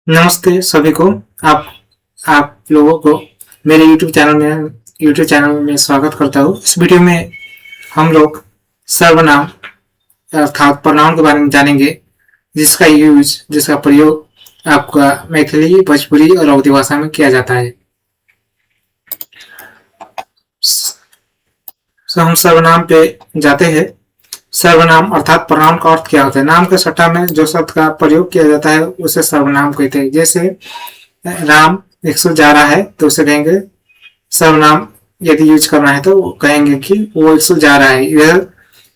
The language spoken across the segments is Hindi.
नमस्ते सभी को। आप आप लोगों को मेरे यूट्यूब चैनल में स्वागत करता हूँ। इस वीडियो में हम लोग सर्वनाम अर्थात प्रोनाउन के बारे में जानेंगे, जिसका प्रयोग आपका मैथिली, भोजपुरी और अवधी भाषा में किया जाता है। हम सर्वनाम पे जाते हैं। सर्वनाम अर्थात प्रोनाउन का अर्थ क्या होता है? नाम के सट्टा में जो शब्द का प्रयोग किया जाता है उसे सर्वनाम कहते हैं। जैसे राम स्कूल जा रहा है तो उसे कहेंगे सर्वनाम। यदि यूज करना है तो कहेंगे कि वो स्कूल जा रहा है। इधर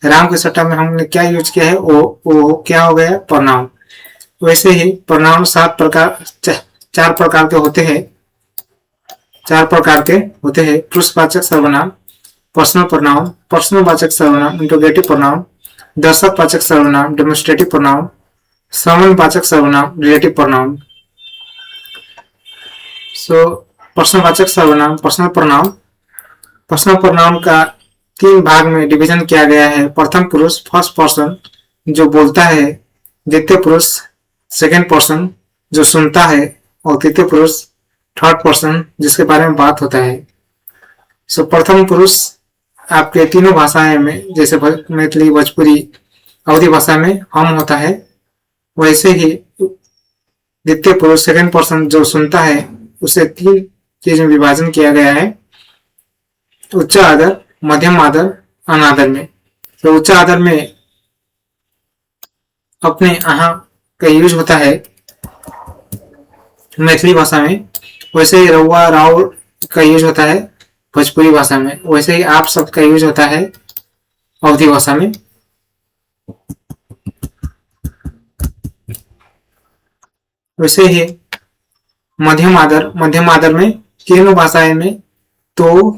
राम के सट्टा में हमने क्या यूज किया है, वो क्या हो गया? प्रोनाउन। वैसे ही प्रोनाउन चार प्रकार के होते हैं। पुरुषवाचक सर्वनाम, पर्सनल प्रोनाउन, पर्सनवाचक सर्वनाम, इंट्रोगेटिव प्रोनाउन, दर्शकवाचक सर्वनाम, डेमोन्स्ट्रेटिव प्रोनाउन, समन्वयवाचक सर्वनाम, रिलेटिव प्रोनाउन। पर्सनवाचक सर्वनाम, पर्सनल प्रोनाउन का 3 भाग में डिवीजन किया गया है। प्रथम पुरुष फर्स्ट पर्सन जो बोलता है, द्वितीय पुरुष सेकेंड पर्सन जो सुनता है, और तृतीय पुरुष थर्ड पर्सन जिसके बारे में बात होता है। प्रथम पुरुष आपके तीनों भाषाएं में, जैसे मैथिली, भोजपुरी, अवधी भाषा में हम होता है, वैसे ही द्वितीय पुरुष सेकेंड पर्सन जो सुनता है उसे 3 चीज में विभाजन किया गया है। उच्च आदर, मध्यम आदर, अनादर में। तो उच्च आदर में अपने यहाँ का यूज होता है मैथिली भाषा में, वैसे ही रउआ राव का यूज होता है भोजपुरी भाषा में, वैसे ही आप शब्द का यूज होता है अवधी भाषा में। वैसे ही मध्यम आदर में तीनों भाषाएं में तो,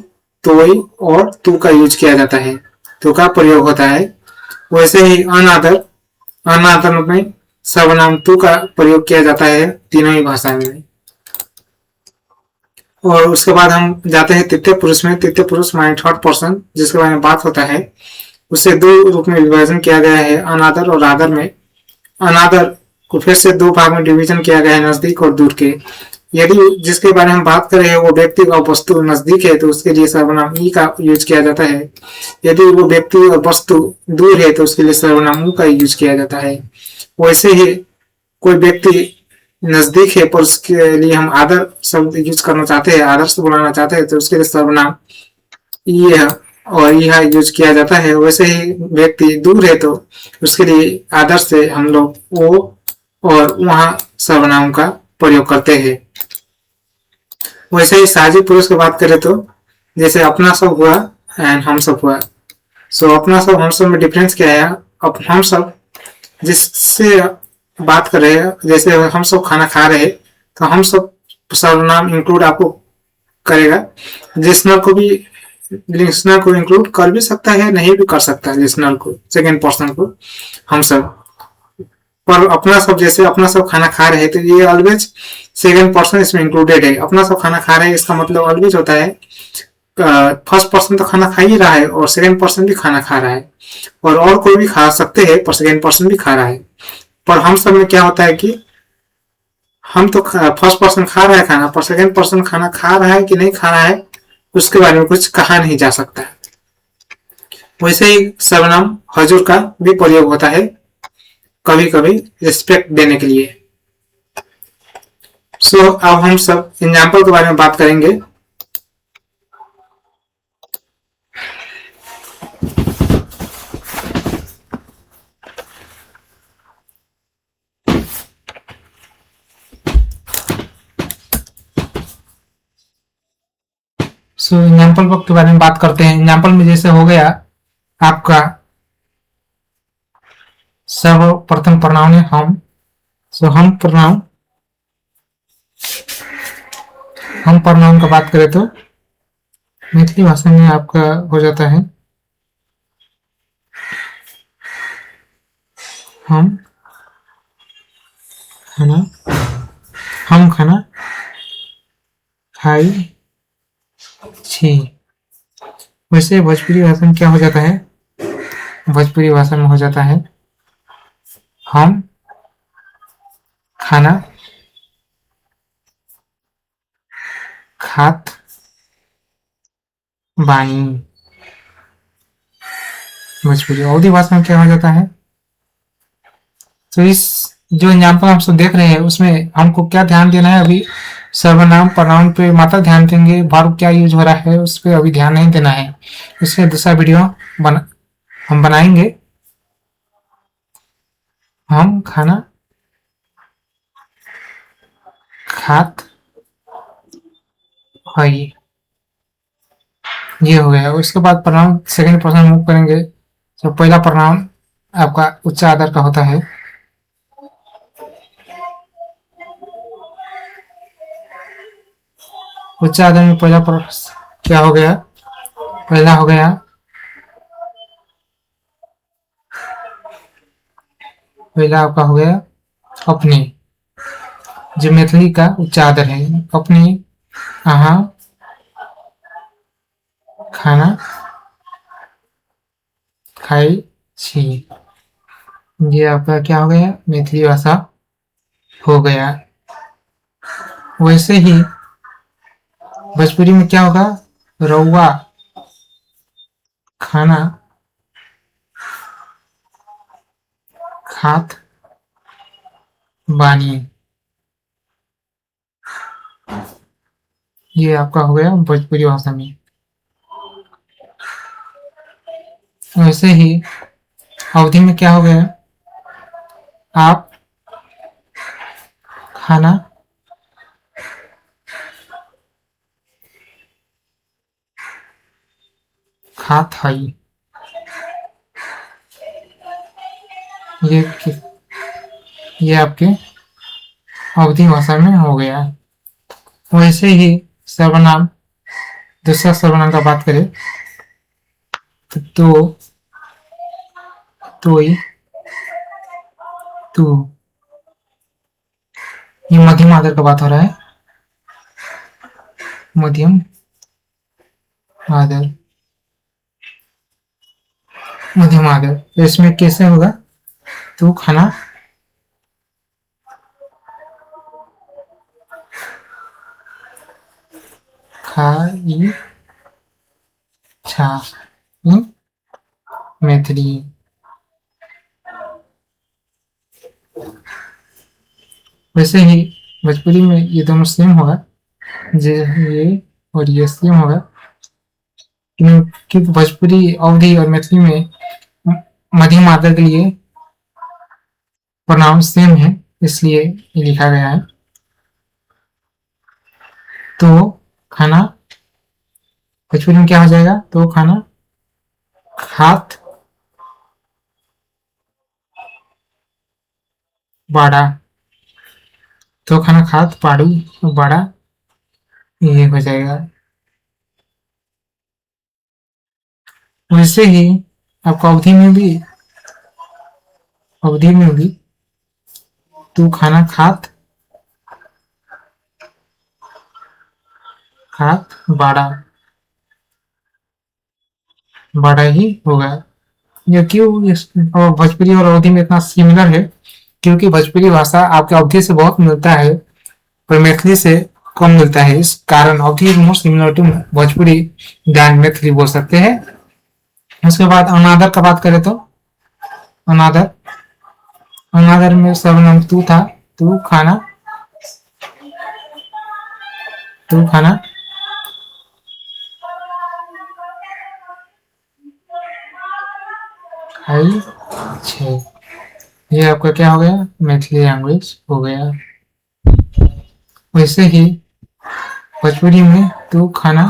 तोई और तू का यूज किया जाता है, तो का प्रयोग होता है। वैसे ही अनादर में सर्वनाम तू का प्रयोग किया जाता है तीनों ही भाषाएं में। और उसके बाद हम जाते हैं तृतीय पुरुष में। तृतीय पुरुष माने थर्ड पर्सन जिसके बारे में बात होता है, उसे 2 रूप में विभाजन किया गया है, अनादर और आदर में। अनादर को फिर से 2 भाग में डिवीजन किया गया है, नजदीक और दूर के। यदि जिसके बारे में हम बात कर रहे हैं वो व्यक्ति और वस्तु नजदीक है तो उसके लिए सर्वनाम ई का यूज किया जाता है। यदि वो व्यक्ति और वस्तु दूर है तो उसके लिए सर्वनाम ऊ का यूज किया जाता है। वैसे ही कोई व्यक्ति नजदीक है पर उसके लिए हम आदर शब्द यूज करना चाहते हैं, आदर से बुलाना चाहते हैं, तो उसके लिए सर्वनाम ये और यह यूज किया जाता है। वैसे ही व्यक्ति दूर है तो उसके लिए आदर से हम लोग वो और वहां सर्वनाम का प्रयोग करते हैं। वैसे ही साहजिक पुरुष की बात करें तो जैसे अपना सब हुआ एंड हम सब हुआ। अपना सब हम सब में डिफरेंस क्या है? अब हम सब जिससे बात कर रहे हैं, जैसे हम सब खाना खा रहे हैं तो हम सब सर्वनाम इंक्लूड आपको करेगा। लिसनर को इंक्लूड कर भी सकता है, नहीं भी कर सकता। लिसनर को, सेकेंड पर्सन को, हम सब। पर अपना सब, जैसे अपना सब खाना खा रहे हैं तो ये ऑलवेज सेकेंड पर्सन इसमें इंक्लूडेड है। अपना सब खाना खा रहे हैं इसका मतलब ऑलवेज होता है फर्स्ट पर्सन तो खाना खा ही रहा है और सेकेंड पर्सन भी खाना खा रहा है, और कोई भी खा सकते हैं पर सेकेंड पर्सन भी खा रहा है। पर हम सब में क्या होता है कि हम तो फर्स्ट पर्सन खा रहा है खाना, पर सेकेंड पर्सन खाना खा रहा है कि नहीं खा रहा है उसके बारे में कुछ कहा नहीं जा सकता। वैसे ही सर्वनाम हजूर का भी प्रयोग होता है कभी कभी रिस्पेक्ट देने के लिए। अब हम सब एग्जाम्पल के बारे में बात करेंगे। एग्जाम्पल के बारे में बात करते हैं। एग्जाम्पल में जैसे हो गया आपका सर्वप्रथम प्रोनाउन है हम। हम प्रोनाउन का बात करें तो मैथिली भाषा में आपका हो जाता है हम खाना खाई छी। वैसे भोजपुरी भाषा में क्या हो जाता है? भोजपुरी भाषा में हो जाता है हम खाना खात बानी। भोजपुरी अवधी भाषा में क्या हो जाता है? तो इस जो एग्जाम्पल हम सब देख रहे हैं उसमें हमको क्या ध्यान देना है? अभी सर्वनाम प्रोनाउन पे मात्र ध्यान देंगे, वर्ब क्या यूज हो रहा है उस पर अभी ध्यान नहीं देना है। इसलिए दूसरा वीडियो हम बनाएंगे। हम खाना खात हई, ये हो गया। उसके बाद प्रोनाउन सेकंड पर्सन मूव करेंगे। तो पहला प्रोनाउन आपका उच्च आदर का होता है। उच्च आदर में पहला क्या हो गया? पहला हो गया पहला आपका हो गया अपने, जो मैथिली का उच्च आदर है। अपने अहाँ खाना खाई छी, ये आपका क्या हो गया? मैथिली भाषा हो गया। वैसे ही भोजपुरी में क्या होगा? रउआ खाना खात बानी, ये आपका हो गया भोजपुरी भाषा में। वैसे ही अवधि में क्या हो गया? आप खाना खात हई, ये ये आपके अवधि भाषा में हो गया। वैसे ही सर्वनाम, दूसरा सर्वनाम का बात करें तो तोई तू, ये मध्यम आदर का बात हो रहा है। मध्यम आदर, मध्यम आदर। इसमें कैसे होगा? तू खाना खाई छा, मैथिली। वैसे ही भोजपुरी में ये दोनों सेम होगा, ये और ये सेम होगा, क्योंकि भोजपुरी अवधि और मैथिली में मध्यम आदर के लिए प्रोनाउन सेम है, इसलिए ये लिखा गया है। तो खाना भोजपुरी में क्या हो जाएगा? तो खाना खात बाड़ा, तो खाना खात पाड़ू बाड़ा, ये हो जाएगा। वैसे ही आपको अवधि में भी तू खाना खात खात बाड़ा, बड़ा ही होगा। ये क्यों भोजपुरी और अवधि में इतना सिमिलर है? क्योंकि भोजपुरी भाषा आपके अवधि से बहुत मिलता है पर मैथिली से कम मिलता है। इस कारण Awadhi more similar to Bhojpuri than Maithili बोल सकते हैं। उसके बाद अनादर का बात करें तो अनादर, अनादर में सर्वनाम तू था। तू खाना खाई छे, ये आपका क्या हो गया? मैथिली लैंग्वेज हो गया। वैसे ही भोजपुरी में तू खाना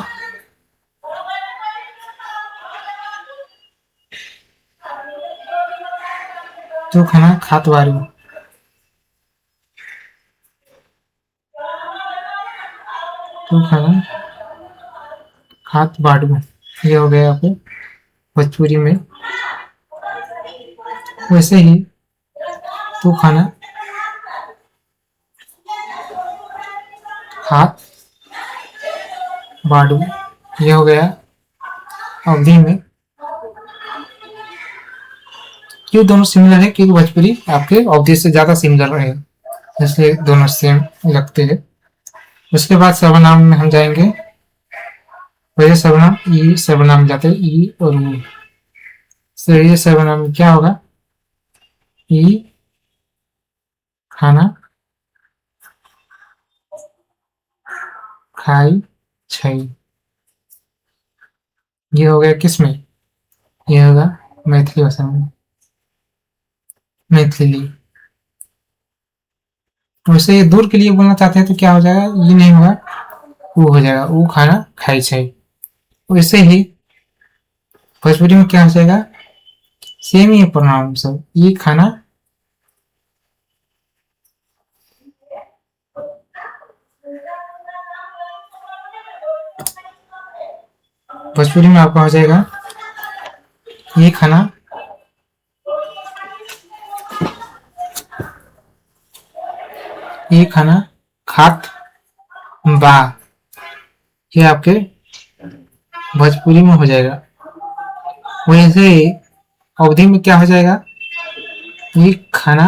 खात बारू, तू खाना खात बाड़ू, ये हो गया आपके भोजपुरी में। वैसे ही तू खाना खात बाड़ू, ये हो गया अवधि में। क्यों दोनों सिमिलर है? क्योंकि भोजपुरी आपके अवधि से ज्यादा सिमिलर है, इसलिए दोनों सेम लगते हैं। उसके बाद सर्वनाम में हम जाएंगे। पहले सर्वनाम ई, सर्वनाम जाते हैं ई और ऊ। ये सर्वनाम में क्या होगा? ई खाना खाई छई। ये हो गया किस में? ये होगा मैथिली भाषा में, मैथिली। वैसे ये दूर के लिए बोलना चाहते हैं तो क्या हो जाएगा? ये नहीं होगा, वो हो जाएगा, वो खाना खाई छई। वैसे ही भोजपुरी में क्या हो जाएगा? सेम ही प्रोनाउन सब, ये खाना भोजपुरी में आपका हो जाएगा ये खाना खात बा। ये आपके भोजपुरी में हो जाएगा। वैसे ही अवधि में क्या हो जाएगा? ये खाना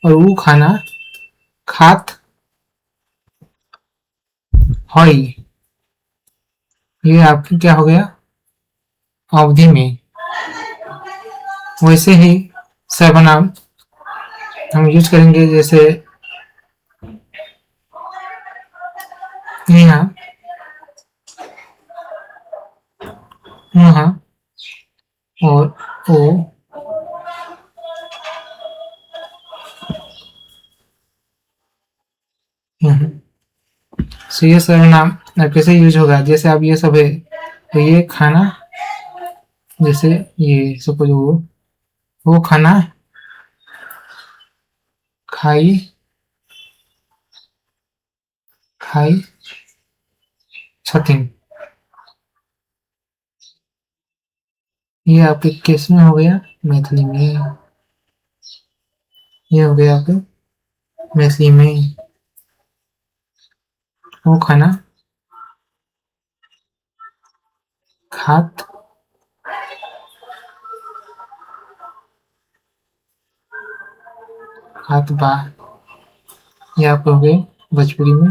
और वो खाना खात हई। ये आपकी क्या हो गया? अवधि में। वैसे ही सर्वनाम हम यूज करेंगे, जैसे यहाँ वहाँ और ओ। तो ये सर्वनाम कैसे यूज होगा? जैसे अब ये सब है तो ये खाना, जैसे ये सपोज वो खाना खाई खाई छथिन। ये आपके किस में हो गया? मैथिली में। ये हो गया आपके मैथिली में। वो खाना खात खात बा। ये आप हो गए भोजपुरी में।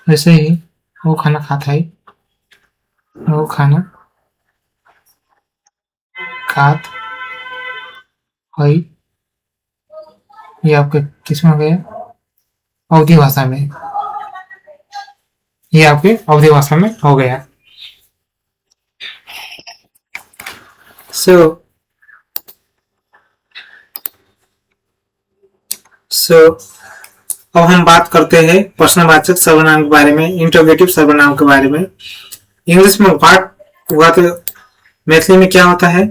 वैसे ही वो खाना खाता है, वो खाना खात हई। ये आपके किस में हो गया? अवधि भाषा में। ये आपके अवधि भाषा में हो गया। सो अब हम बात करते हैं प्रश्नवाचक सर्वनाम के बारे में, इंटरोगेटिव सर्वनाम के बारे में। इंग्लिश में व्हाट हुआ तो मैथिली में क्या होता है?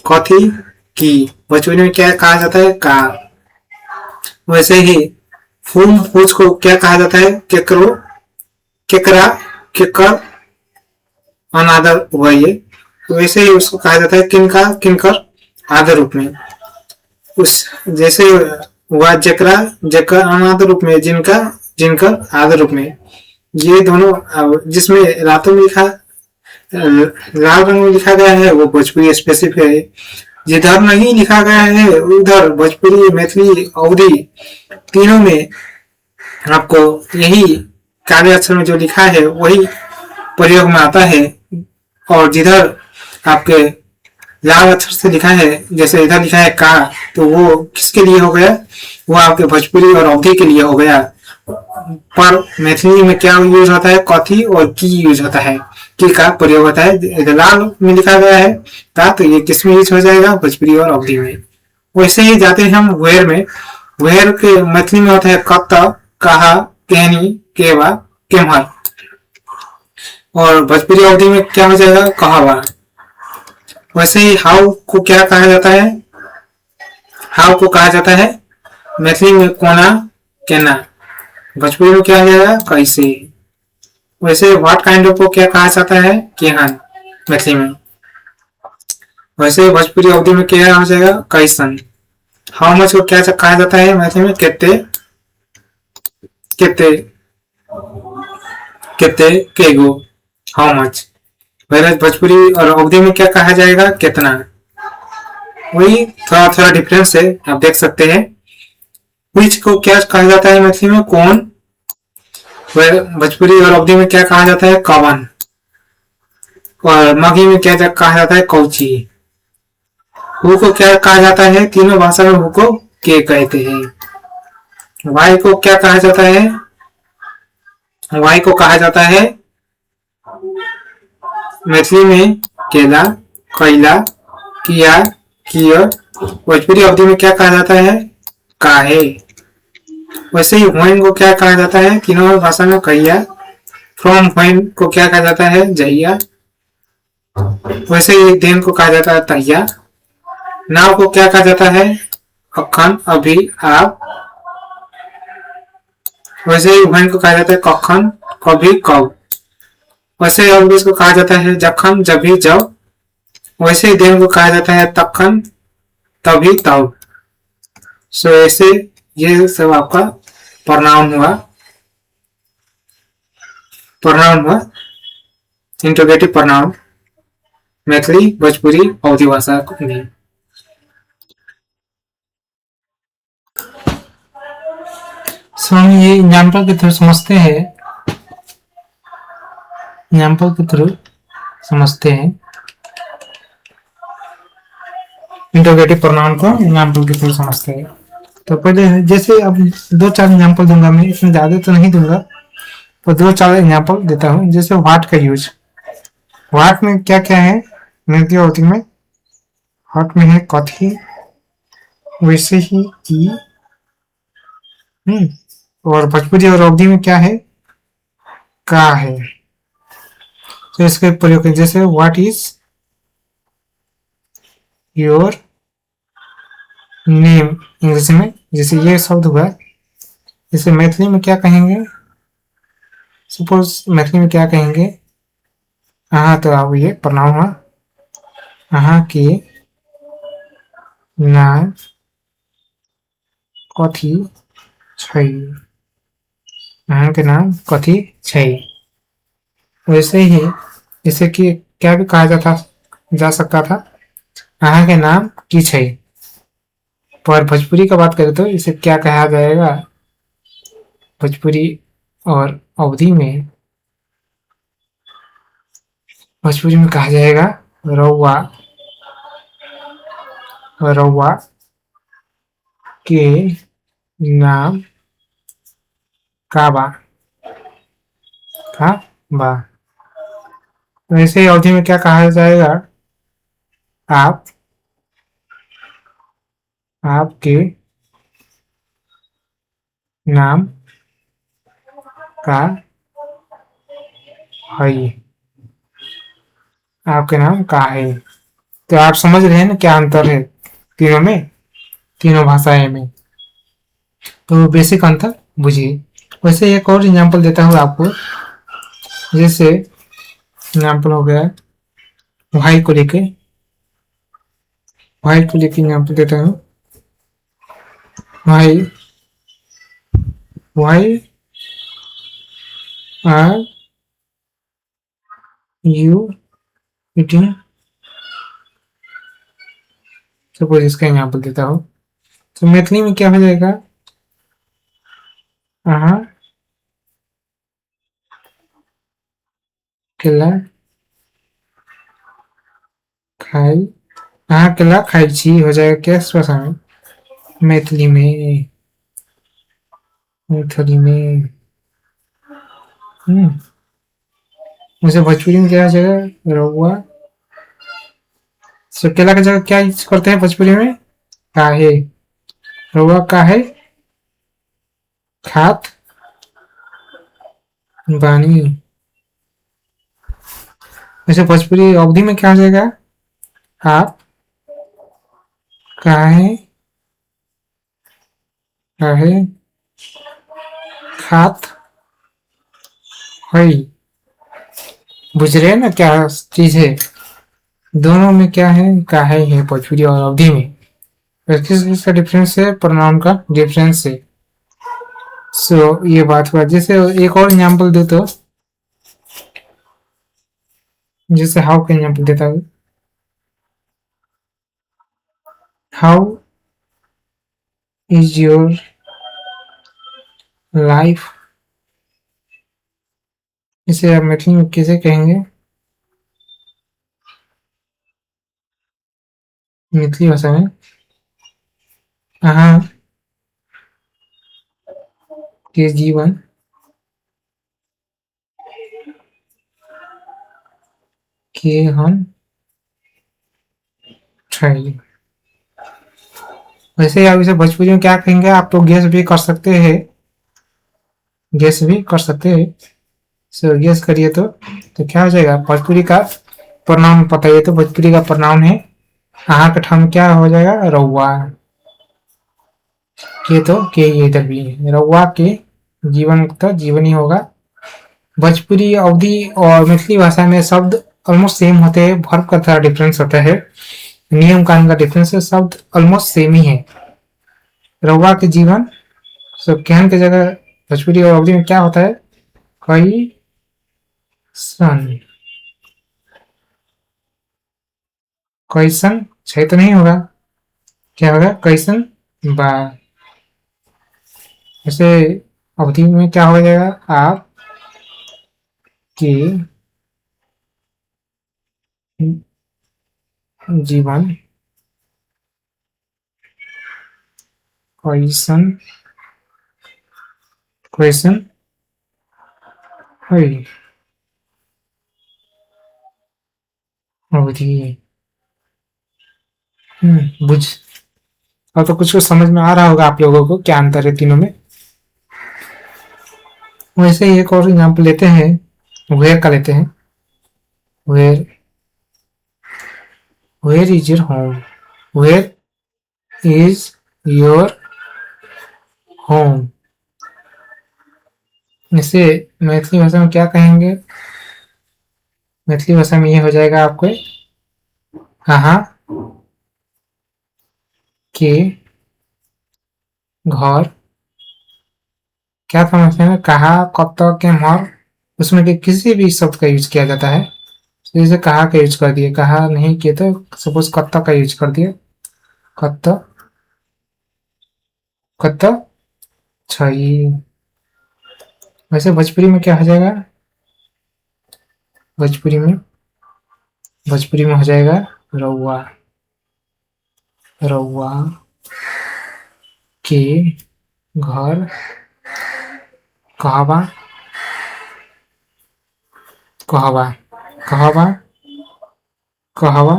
कथी की। भोजपुरी में क्या कहा जाता है? का। वैसे ही फूल फूज को क्या कहा जाता है? केकरो, केकरा, केकर, अनादर हुआ ये। वैसे ही उसको कहा जाता है किनका, किनकर, आदर रूप में। उस जैसे हुआ जकरा, जकर अनादर रूप में, जिनका, जिनकर आदर रूप में। ये दोनों जिसमें रातों में लिखा लाल रंग में लिखा गया है वो भोजपुरी स्पेसिफिक है। जिधर नहीं लिखा गया है उधर भोजपुरी, मैथिली, अवधी तीनों में आपको यही काले अक्षर में जो लिखा है वही प्रयोग में आता है। और जिधर आपके लाल अक्षर से लिखा है, जैसे इधर लिखा है का, तो वो किसके लिए हो गया? वो आपके भोजपुरी और अवधी के लिए हो गया। पर मैथिली में क्या यूज होता है? कथी और की यूज होता है, की का प्रयोग होता है। इधर लाल में लिखा गया है का, तो ये किस में यूज हो जाएगा? भोजपुरी और अवधी में। वैसे ही जाते हैं हम वेर में। वेर के मैथिली में होता है कत, कहा, कहनी, केवा, केमहर। और भोजपुरी अवधी में क्या हो जाएगा? कहवा। वैसे ही हाउ को क्या कहा जाता है? हाउ को कहा जाता है मैथिली में कोना, केना। भोजपुरी में क्या हो जाएगा? कैसे। वैसे व्हाट काइंड ऑफ को क्या कहा जाता है? केहन, मैथिली में। वैसे भोजपुरी अवधि में क्या हो जाएगा? कैसन। हाउ मच को क्या कहा जाता है मैथिली में? केते, केते, केते, केगो, हाउ मच। भोजपुरी और अवधि में क्या कहा जाएगा? कितना। वही थोड़ा थोड़ा डिफरेंस है, आप देख सकते हैं। विच को क्या कहा जाता है मैथिली में? कौन। भोजपुरी और अवधी में क्या कहा जाता है? कवन। और मगही में क्या कहा जाता है? कौची। हु को क्या कहा जाता है? तीनों भाषा में हु को के कहते हैं। वाई को क्या कहा जाता है? वाई को कहा जाता है मैथिली में केला, कैला, किया, किया। भोजपुरी अवधि में क्या कहा जाता है? काहे। वैसे ही व्हेन को क्या कहा जाता है? तीनों भाषा में कहिया। फ्रॉम व्हेन को क्या कहा जाता है? जहिया। वैसे ही देन को कहा जाता है तहिया। नाव को क्या कहा जाता है? अखन, अभी, आप। वैसे ही व्हेन को कहा जाता है कखन, कभी, कब। वैसे ही ऑलवेज को कहा जाता है जखन, जभी, जब। वैसे ही देन को कहा जाता है तखन, तभी, तब। सो ऐसे ये सब आपका प्रनाउन हुआ। इंट्रोगेटिव प्रनाउन मैथिली, भोजपुरी, अवधी भाषा में। सो हम ये एग्जाम्पल के थ्रू समझते हैं। एग्जाम्पल के थ्रू समझते हैं इंट्रोगेटिव प्रोनाउन को। एग्जाम्पल के थ्रू समझते हैं। तो पहले जैसे अब 2-4 एग्जाम्पल दूंगा मैं, इसमें ज्यादा तो नहीं दूंगा, तो 2-4 एग्जाम्पल देता हूँ। जैसे व्हाट का यूज। व्हाट में क्या क्या है मैथिली अवधि में? व्हाट में है कथी, वैसे ही की। और भोजपुरी और अवधि में क्या है? का है। तो इसके प्रयोग जैसे what is your name English में, जैसे ये शब्द हुआ। जैसे मैथिली में क्या कहेंगे? सपोज मैथिली में क्या कहेंगे? हाँ, तो अब ये प्रनाउन हुआ। अहाँ के नाम कथी छै? अहाँ के नाम कथी छै? वैसे ही इसे कि क्या भी कहा जा सकता था? अहाँ के नाम की छै। पर भोजपुरी का बात करें तो इसे क्या कहा जाएगा? भोजपुरी और अवधि में भोजपुरी में कहा जाएगा रउआ। रउआ के नाम का बा। का बा। वैसे ही अवधि में क्या कहा जाएगा? आप। आपके नाम का है। आपके नाम का है। तो आप समझ रहे हैं ना क्या अंतर है तीनों में, तीनों भाषाएं में। तो बेसिक अंतर बुझिए। वैसे एक और एग्जांपल देता हूँ आपको। जैसे एग्जांपल हो गया भाई को लेके। भाई को लेके एग्जांपल देता हूँ। भाई, why are you eating. Suppose इसका एग्जांपल देता हूँ। तो मैथिली में क्या हो जाएगा? अहाँ केला खाई। अहाँ केला खाई छी हो जाएगा क्या इस भाषा में? मैथिली में। मैथिली में मुझे भोजपुरी में क्या हो जाएगा? रउआ। तो केला की जगह क्या यूज करते हैं भोजपुरी में? काहे। रउआ काहे खात बानी। वैसे भोजपुरी अवधि में क्या हो जाएगा? आप काहे काहे खात हई। बुझ रहे हैं ना क्या चीज है? दोनों में क्या है? काहे है भोजपुरी और अवधि में। किसका डिफरेंस है? प्रोनाउन का डिफरेंस है। सो ये बात हुआ। जैसे एक और एग्जांपल दो तो, जैसे हाउ का एग्जांपल देता हूँ। हाउ इज योर लाइफ, इसे आप मैथिली में कैसे कहेंगे? मैथिली भाषा में अहाँ के जीवन केहन छै। वैसे आप इसे भोजपुरी में क्या कहेंगे? आप तो गेस भी कर सकते हैं, गेस भी कर सकते हैं। सो गेस करिए तो क्या हो जाएगा? भोजपुरी का प्रनाउन बताइए। तो भोजपुरी का प्रनाउन है अहाँ का ठाम क्या हो जाएगा? रउआ। के तो के ये इधर भी है, रउआ के जीवन तो जीवन ही होगा। भोजपुरी अवधि और मैथिली भाषा में शब्द ऑलमोस्ट सेम होते हैं, वर्ब का थोड़ा डिफरेंस होता है, नियम कानून का डिफरेंस है, शब्द ऑलमोस्ट सेम ही है। रउआ के जीवन, सब कहन की जगह भोजपुरी और अवधि में क्या होता है? कई सन। कैसन छै तो नहीं होगा, क्या होगा? कैसन बा। जैसे अवधि में क्या हो जाएगा? आप के जीवन कैसन कैसन है अवधि। बुझ, अब तो कुछ कुछ समझ में आ रहा होगा आप लोगों को क्या अंतर है तीनों में। वैसे ही एक और एग्जाम्पल लेते हैं, वेयर का लेते हैं। Where, where is your home, where is your home. इसे मैथिली भाषा में क्या कहेंगे? मैथिली भाषा में ये हो जाएगा आपको अहाँ के घर, क्या समझते हैं? कहा, कत, के, मर, उसमें के किसी भी शब्द का यूज किया जाता है। तो जैसे कहा का यूज कर दिए, कहा नहीं किए तो सपोज कत्ता का यूज कर दिए, कत्ता कत्ता छई। वैसे भोजपुरी में क्या हो जाएगा? भोजपुरी में भोजपुरी में हो जाएगा रउआ। रउआ के घर कहवा, कहवा कहवा कहवा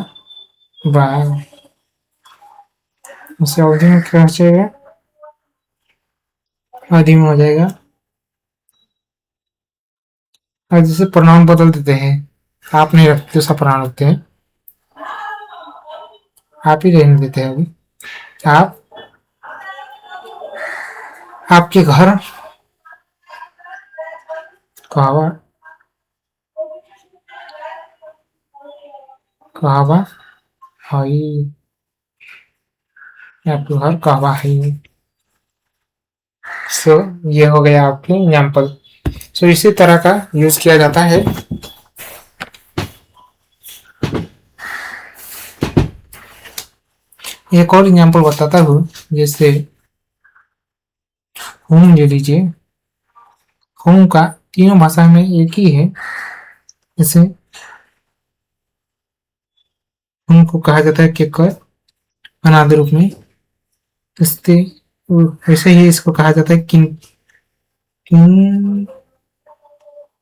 बा। उसे अवधि में क्या हो जाएगा? अवधि में हो जाएगा। और जैसे प्रोनाउन बदल देते हैं, आप नहीं रखते, दूसरा प्रोनाउन रखते हैं, आप ही रहने देते हैं अभी। आप, आपके घर कहवा, कहवा हई, आपके घर कहवा हई। सो ये हो गया आपके एग्जाम्पल। सो इसी तरह का यूज किया जाता है। एक और एग्जाम्पल बताता हूँ, जैसे होम ले लीजिए। होम का तीनों भाषा में एक ही है। जैसे होम को कहा जाता है केकर, अनादि रूप में। इससे वैसे ही इसको कहा जाता है किन, किन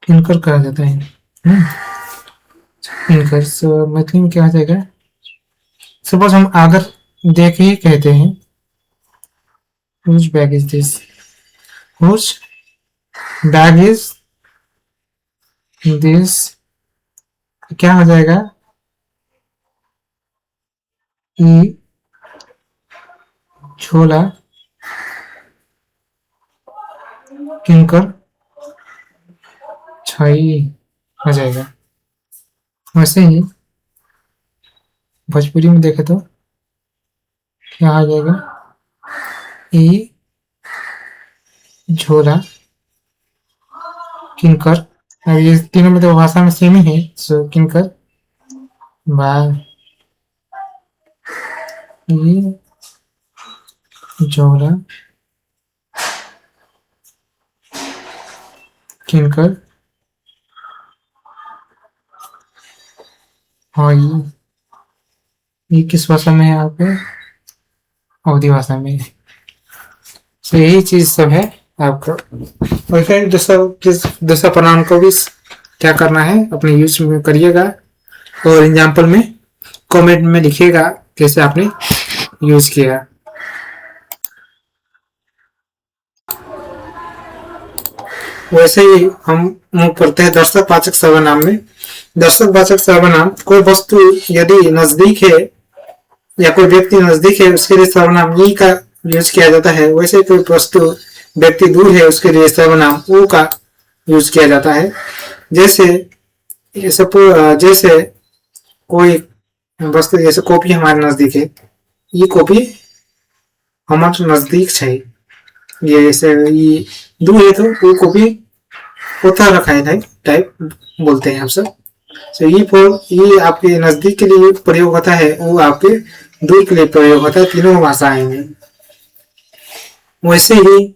किनकर कहा जाता है। किनकर। सो मैथिली में क्या हो जाएगा? सपोज हम आदर देख ही कहते हैं, whose bag is this, whose bag is this, क्या हो जाएगा? ई झोला किनकर छई हो जाएगा। वैसे ही भोजपुरी में देखे तो क्या आ जाएगा? ई झोला किनकर। अब ये तीनों में तो भाषा में सेम ही है। सो किनकर बा, ई झोला किनकर हाँ ये किस भाषा में है आपके? अवधी भाषा में। तो यही चीज सब है आपका। और फिर दूसरा प्रोनाउन को भी क्या करना है अपने यूज में करिएगा और एग्जाम्पल में कमेंट में लिखिएगा कैसे आपने यूज किया। वैसे ही हम मूव करते हैं दर्शक-वाचक सर्वनाम में। दर्शक-वाचक सर्वनाम कोई वस्तु यदि नजदीक है या कोई व्यक्ति नजदीक है उसके लिए सर्वनाम ई का यूज किया जाता है। वैसे कोई वस्तु व्यक्ति दूर है उसके लिए सर्वनाम ऊ का यूज किया जाता है। जैसे जैसे कोई वस्तु जैसे कॉपी हमारे नजदीक है, ये कॉपी हमारे नजदीक है। ये ऐसे ये दूर है तो वो कॉपी होता रखा है टाइप बोलते हैं हम सब। तो ये आपके नजदीक के लिए प्रयोग होता है, वो आपके दूर के लिए प्रयोग होता है। तीनों भाषाएं में। वैसे ही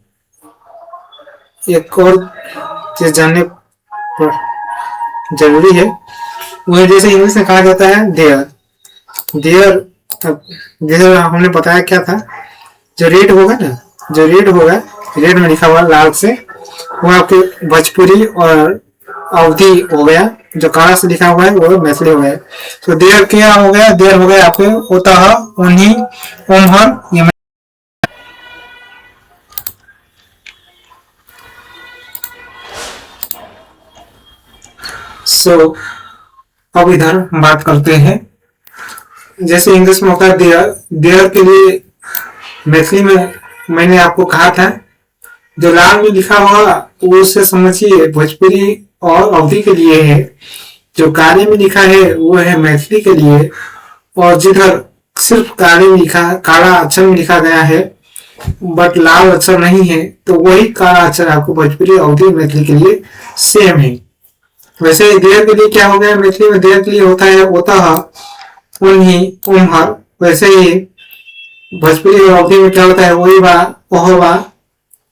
एक और चीज जानने पर जरूरी है वह जैसे इंग्लिश में कहा जाता है देयर। देयर जैसे हमने बताया क्या था, जो रेड होगा ना, जो रेड होगा रेड में लिखा हुआ लाल से, वो आपके भोजपुरी और अवधि हो गया। जो काला से लिखा हुआ है वो मैथिली हो गया। तो देर क्या हो गया? देर हो गया आपके उतः, उन्हीं, उम्हर। ये अब इधर बात करते हैं। जैसे इंग्लिश में होता है देयर। देयर के लिए मैथिली में मैंने आपको कहा था जो लाल में लिखा हुआ वो से समझिए भोजपुरी और अवधि के लिए है। जो काले में लिखा है वो है मैथिली के लिए। और जिधर सिर्फ काले में लिखा, काला अक्षर में लिखा गया है बट लाल अक्षर नहीं है, तो वही काला अक्षर आपको भोजपुरी अवधि मैथिली के लिए सेम है। वैसे देर के लिए क्या हो गया? मैथिली में देर के लिए होता है उतः, उन्हीं, उम्हर। वैसे ही भोजपुरी और अवधि में क्या होता है? वही बा, ओह बा।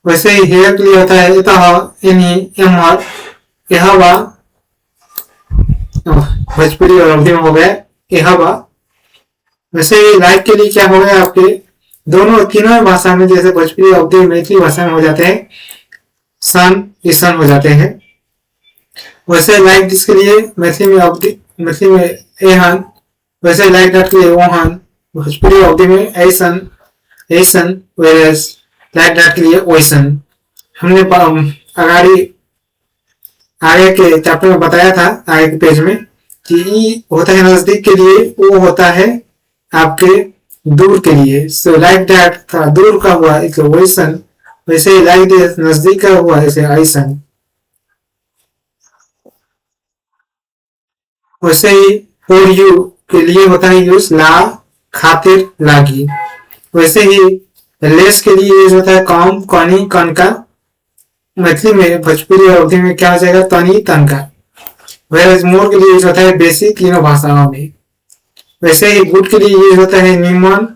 वैसे ही हेयर के लिए होता है इतः, इन्हीं, इम्हर, यह बा। भोजपुरी और अवधि में हो गया यह बा। वैसे ही लाइक के लिए क्या हो गया? आपके दोनों तीनों भाषा में जैसे भोजपुरी अवधि मैथिली भाषा में हो जाते हैं सन, ईसन हो जाते हैं। वैसे लाइक जिसके लिए मैथिली में अवधि, मैथिली में एहन, वैसे लाइक डॉट के लिए ओहन, भोजपुरी अवधि में ऐसन, ऐसन, वेरस लाइक डॉट के लिए ओइसन। हमने आगे के चैप्टर में बताया था, आगे के पेज में, कि ई होता है नजदीक के लिए, वो होता है आपके दूर के लिए। सो लाइक डैट था दूर का हुआ इसलिए वैसन, वैसे ही लाइक दिस नजदीक का हुआ ऐसे ऐसन। वैसे ही फॉर यू के लिए होता है यूज ला, खातिर, लागी। वैसे ही लेस के लिए यूज होता है कम, कनी, कन का। मैथिली में भोजपुरी और अवधि में क्या हो जाएगा? तनी, तन का। वैसे मोर के लिए यूज होता है बेसी, तीनों भाषाओं में। वैसे ही गुड के लिए यूज होता है निमन,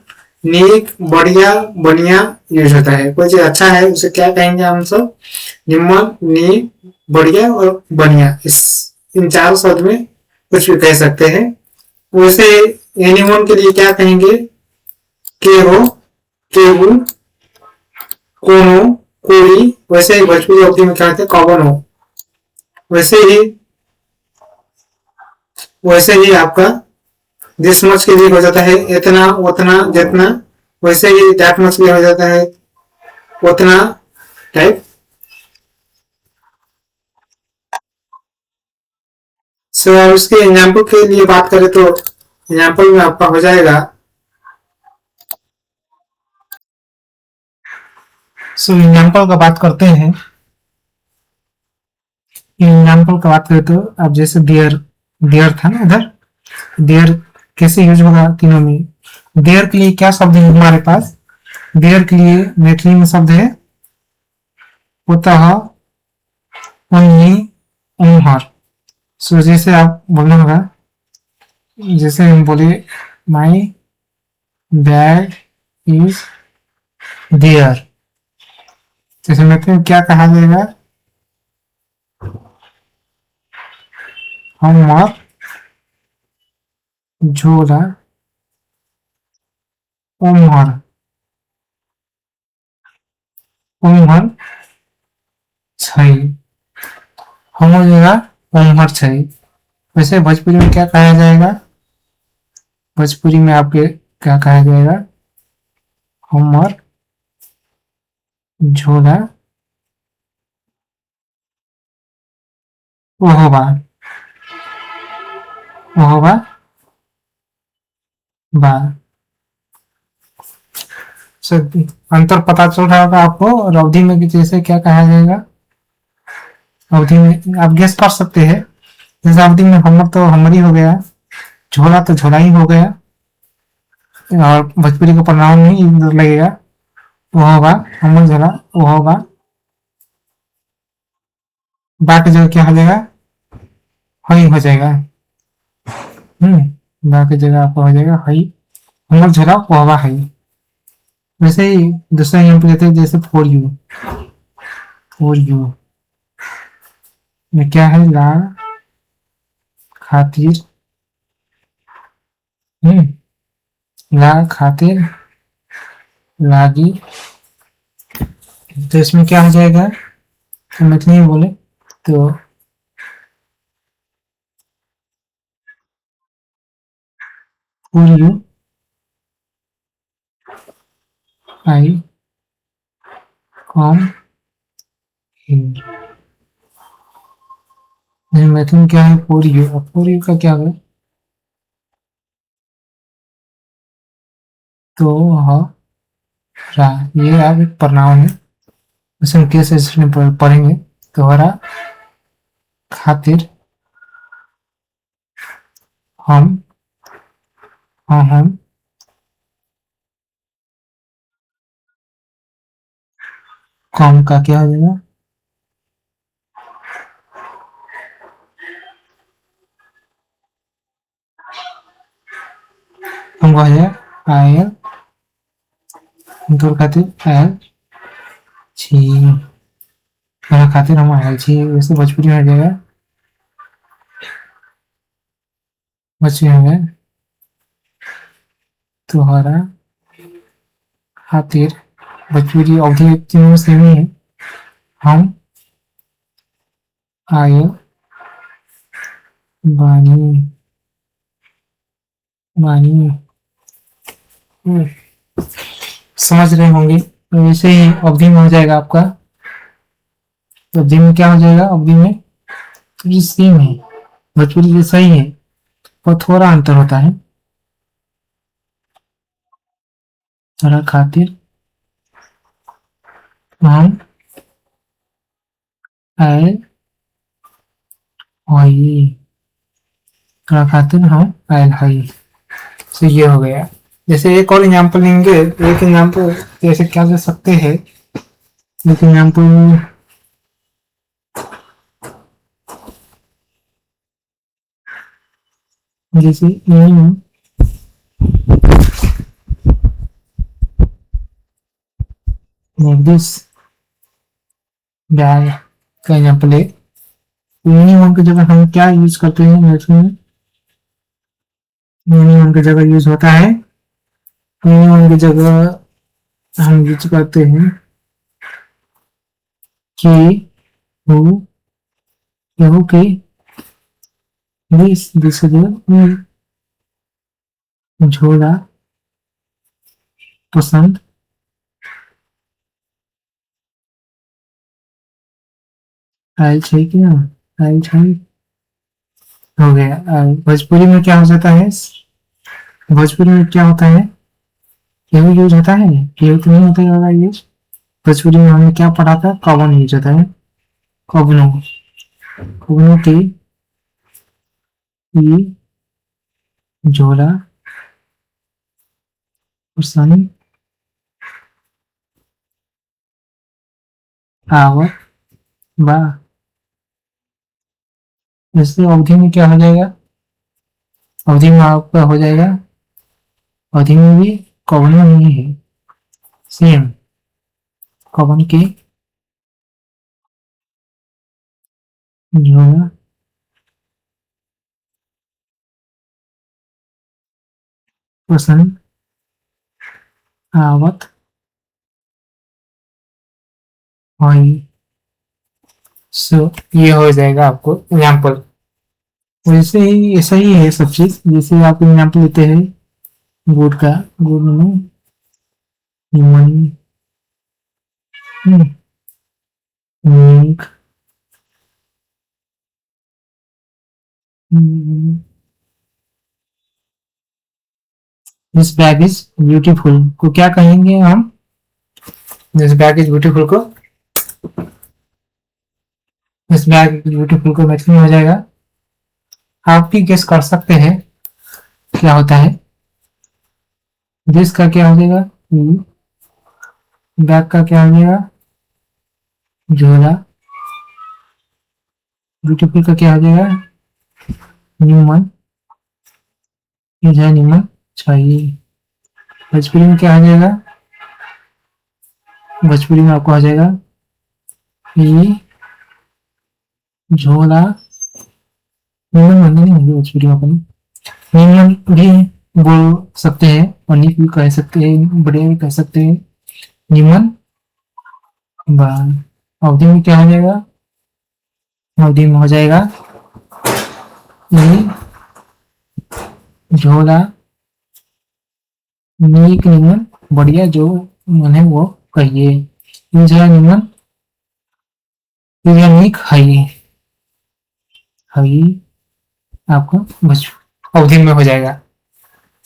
नीक, बढ़िया, बढ़िया यूज होता है। कोई चीज अच्छा है उसे क्या कहेंगे हम सब? निमन, नीक, बढ़िया और बढ़िया। इन चारों शब्द में कुछ भी कह सकते हैं। वैसे एनीवन के लिए क्या कहेंगे? केहो, केहू, कोनो, कोई। वैसे ही भोजपुरी अवधि में क्या कहते हैं? कौन हो। वैसे ही आपका दिस मच के लिए हो जाता है इतना, उतना, जितना। वैसे ही दैट मच के लिए हो जाता है उतना टाइप। सो उसके एग्जाम्पल के लिए बात करें तो एग्जाम्पल में आपका हो जाएगा। सो एग्जाम्पल का बात करते हैं। एग्जाम्पल का बात करें तो अब जैसे देयर, देयर था ना उधर, देयर कैसे यूज होगा तीनों में? देयर के लिए क्या शब्द है हमारे पास? देयर के लिए मैथिली में शब्द है उतः, उन्हीं, उम्हर। सो जैसे आप बोलना होगा, जैसे हम बोले माई बैग इज देयर, जैसे मैथिली में क्या कहा जाएगा? हमर झोला उम्हर उम्हर छै। हमर जगह उम्हर छै। वैसे भोजपुरी में क्या कहा जाएगा? भोजपुरी में आपके क्या कहा जाएगा? हमर झोला ओहबा ओहबा बा। अंतर पता चल रहा होगा आपको। और अवधि में जैसे क्या कहा जाएगा? अवधि में आप गेस कर सकते हैं। जैसे अवधि में हमर तो हमर ही हो गया, झोला तो झोला ही हो गया, और भोजपुरी का परिणाम नहीं लगेगा। वो होगा हमर झोला, वो होगा बा की जगह क्या हो जाएगा? हई हो जाएगा। बा की जगह आपका हो जाएगा हई। हमर झोला वो होगा हई। वैसे ही दूसरा एग्जाम्पल लेते हैं, जैसे फॉर यू में क्या है? ला खातिर, ला खातिर लागी। तो इसमें क्या हो जाएगा? तो मैथिली में बोले तो for you I come here. Maithili में क्या है? फॉर यू का क्या है? तो रा, ये अब एक प्रनाउन है। उसे हम कैसे पढ़ेंगे? तोहरा खातिर हम हम कम का क्या हो जाएगा? हम हो जाएगा आयल, तोर खातिर आयल छी। तोहरा खातिर हम आयल छी। वैसे भोजपुरी में हो जाएगा, भोजपुरी में तोहरा खातिर। भोजपुरी अवधि तीनों सेम ही है। हम आयल बानी बानी। समझ रहे होंगे। तो वैसे ही अवधि में हो जाएगा आपका। तो अवधि में क्या हो जाएगा? अवधि में तो सेम है, भोजपुरी जैसा ही है, और थोड़ा अंतर होता है। थोड़ा खातिर हम आयल हई। थोड़ा खातिर हम आयल हई। तो ये हो गया। जैसे एक और एग्जाम्पल लेंगे। एक एग्जाम्पल जैसे क्या दे सकते हैं? एक एग्जाम्पल जैसे दिस बैग का एग्जाम्पल है। यूनिफॉर्म की जगह हम क्या यूज करते हैं? यूनिफॉर्म की जगह यूज होता है, यूनिफॉर्म की जगह हम यूज करते हैं कि हु, केहू की, दिस झोला पसंद आयल छै कि ना आयल छै। हो गया। भोजपुरी में क्या हो जाता है? भोजपुरी में क्या होता है? केहू यूज होता है? केहू तो नहीं होता होगा यूज। भोजपुरी में हमने क्या पढ़ा था? कवन यूज होता है। कवनो कवनो की झोला पसंद आवत बा। जैसे अवधि में क्या हो जाएगा? अवधि में आपका हो जाएगा, अवधि में भी कवनो नहीं है, सेम। कवन के झोला पसंद आवत होई। सो ये हो जाएगा आपको एग्जाम्पल। वैसे ही ऐसा ही है सब चीज। जैसे आप एग्जाम्पल लेते हैं गुड का, गुड में meek, this bag is beautiful को क्या कहेंगे हम? दिस बैग इज ब्यूटीफुल को, दिस बैग इज ब्यूटीफुल को मैथिली में हो जाएगा। आप भी गेस कर सकते हैं क्या होता है। दिस का क्या हो जाएगा? बैग का क्या हो जाएगा? झोला। ब्यूटीफुल का क्या हो जाएगा? न्यूमन, न्यूमन चाहिए। भोजपुरी में क्या हो जाएगा? भोजपुरी में आपको आ जाएगा ये झोला। न्यूमन बनना नहीं होगी भोजपुरी में अपन। न्यूमन भी बोल सकते हैं और निक भी कह सकते हैं, बढ़िया भी कह सकते हैं। न्यूमन अवधि में क्या हो जाएगा? अवधि में हो जाएगा ये झोला नीक निमन बढ़िया जो मन है वो कहिए। झोला निमन नीक है आपको अवधि में हो जाएगा।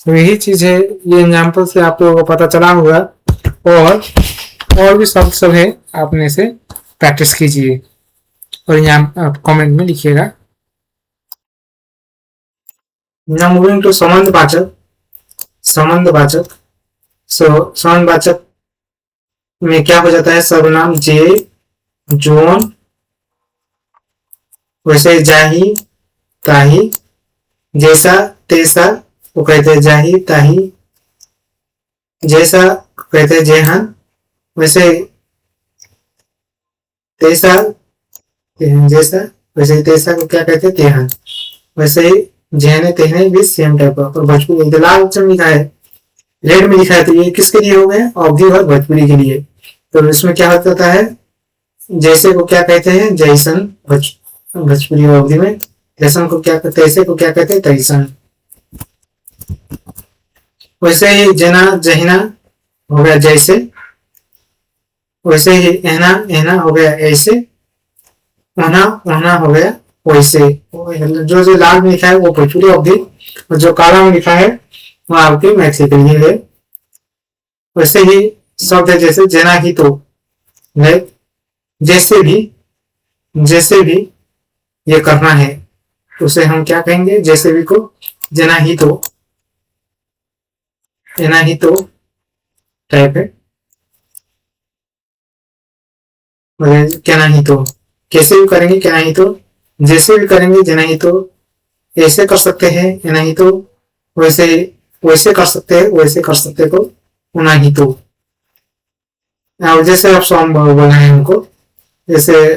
तो यही चीज है, ये एग्जाम्पल से आप लोगों को पता चला होगा। और भी शब्द सब है, आपने से प्रैक्टिस कीजिए और यहाँ कमेंट में लिखिएगा। Now moving to संबंधवाचक। संबंधवाचक, संबंधवाचक में क्या हो जाता है? सर्वनाम जे, जोन, वैसे जाही, ताही, जैसा तैसा वो कहते हैं जाही ताही, जैसा कहते हैं जेहन, वैसे तैसा जैसा, वैसे तैसा को क्या कहते हैं? तेहन। वैसे ही जहने तेहने भी सेम टाइप का। और भोजपुरी लाल अक्षर में लिखा है, रेड में लिखा है, तो ये किसके लिए हो गया? अवधि और भोजपुरी के लिए। तो इसमें क्या होता है? जैसे को क्या कहते हैं? जैसन भोजपुरी और अवधि में। जैसन को क्या कहते हैं? तैसे को क्या कहते हैं? तैसन। वैसे ही जना जहिना हो गया जैसे, वैसे ही एहना एहना हो गया ऐसे, ओना ओना हो गया वैसे। जो जो लाल में लिखा है वो भोजपुरी अवधि, और जो काला में लिखा है वो आपके मैथिली के लिए है। वैसे ही शब्द है जैसे जना ही तो, जैसे भी ये करना है उसे हम क्या कहेंगे? जैसे भी को जना ही तो टाइप है। क्या नहीं तो कैसे भी करेंगे, क्या नहीं तो जैसे भी करेंगे, जना ही तो ऐसे कर सकते हैं, या नहीं तो वैसे कर सकते हैं, वैसे कर सकते को उना ही तो। और जैसे आप सॉन्ग बोलना है हमको, जैसे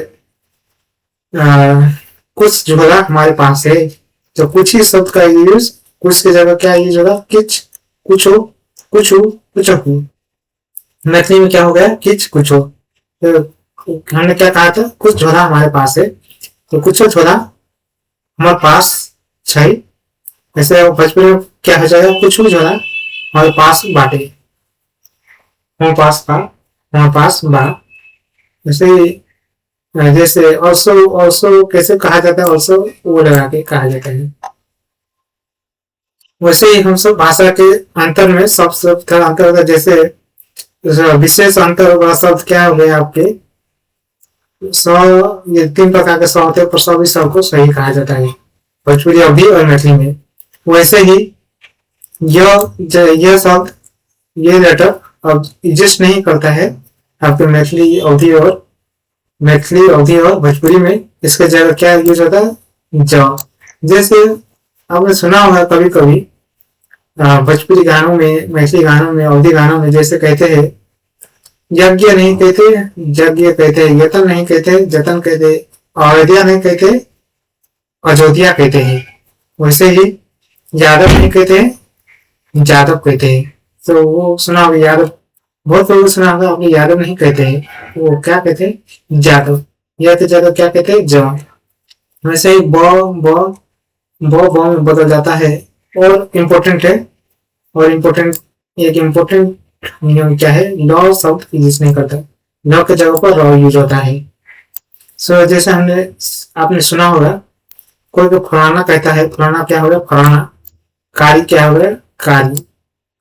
कुछ झोला हमारे पास है, तो कुछ ही शब्द का यूज, कुछ की जगह क्या यूज होगा? किच, कुछो, कुछू, कुछहू। मैथिली में क्या हो गया? किच कुछो। तो हमने क्या कहा था? कुछ झोला हमारे पास है, तो कुछ झोला हमारे पास छै। ऐसे भोजपुरी में क्या हो जाएगा? कुछ झोला हमारे पास बाटे, हमारे पास बा। जैसे ऑल्सो कैसे कहा जाता है? ऑल्सो वो लगा के कहा जाता है। वैसे ही हम सब भाषा के अंतर में सब थोड़ा अंतर होता है। जैसे विशेष अंतर वाला शब्द क्या हो गया आपके? ये 3 प्रकार के शब्द होते हैं, पर सभी शब्द को सही कहा जाता है भोजपुरी अवधि और मैथिली में। वैसे ही यह शब्द, ये लेटर अब एग्जिस्ट नहीं करता है आपके मैथिली अवधि और भोजपुरी में। इसके जगह क्या यूज होता है? ज। जैसे आपने सुना होगा कभी कभी भोजपुरी गानों में, मैथिली गानों में, अवधि गानों में, जैसे कहते हैं यज्ञ नहीं कहते यज्ञ कहते, यतन नहीं कहते जतन कहते, अयोध्या नहीं कहते अयोध्या कहते हैं। वैसे ही यादव नहीं कहते यादव कहते हैं। तो वो सुना होगा यादव, बहुत लोगों ने सुना होगा, आपने यादव नहीं कहते हैं, वो क्या कहते हैं, जादव। या तो जादव क्या कहते हैं, जवान। वैसे ही ब में बदल जाता है। और इम्पोर्टेंट है, और इम्पोर्टेंट, एक इम्पोर्टेंट नियम क्या है, लॉ शब्द यूज नहीं करता, लॉ के जगह पर रॉ यूज होता है। सो जैसे आपने सुना होगा, कोई को फलाना कहता है, फलाना क्या होगा, फलाना। कारी क्या होगा, कारी।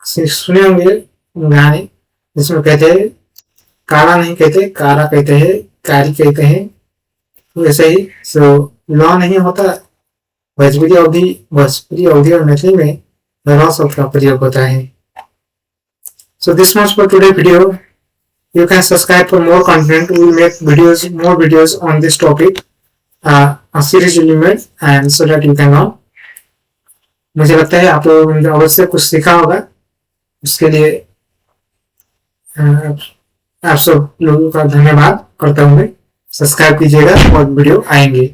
सुने होंगे गाने जिसमें कहते हैं, काला नहीं कहते, कारा कहते हैं, कारी कहते हैं। वैसे ही सो लॉ नहीं होता, भोजपुरी अवधि और मैथिली में लॉ शब्द का प्रयोग होता है। So this much for today video. You can subscribe for more content. We will make more videos on this topic. A series will be made, and so that you can know. मुझे लगता है आप लोगों ने अवश्य कुछ सीखा होगा। उसके लिए आप सब लोगों का धन्यवाद करता हूँ मैं। सब्सक्राइब कीजिएगा और वीडियो आएंगे।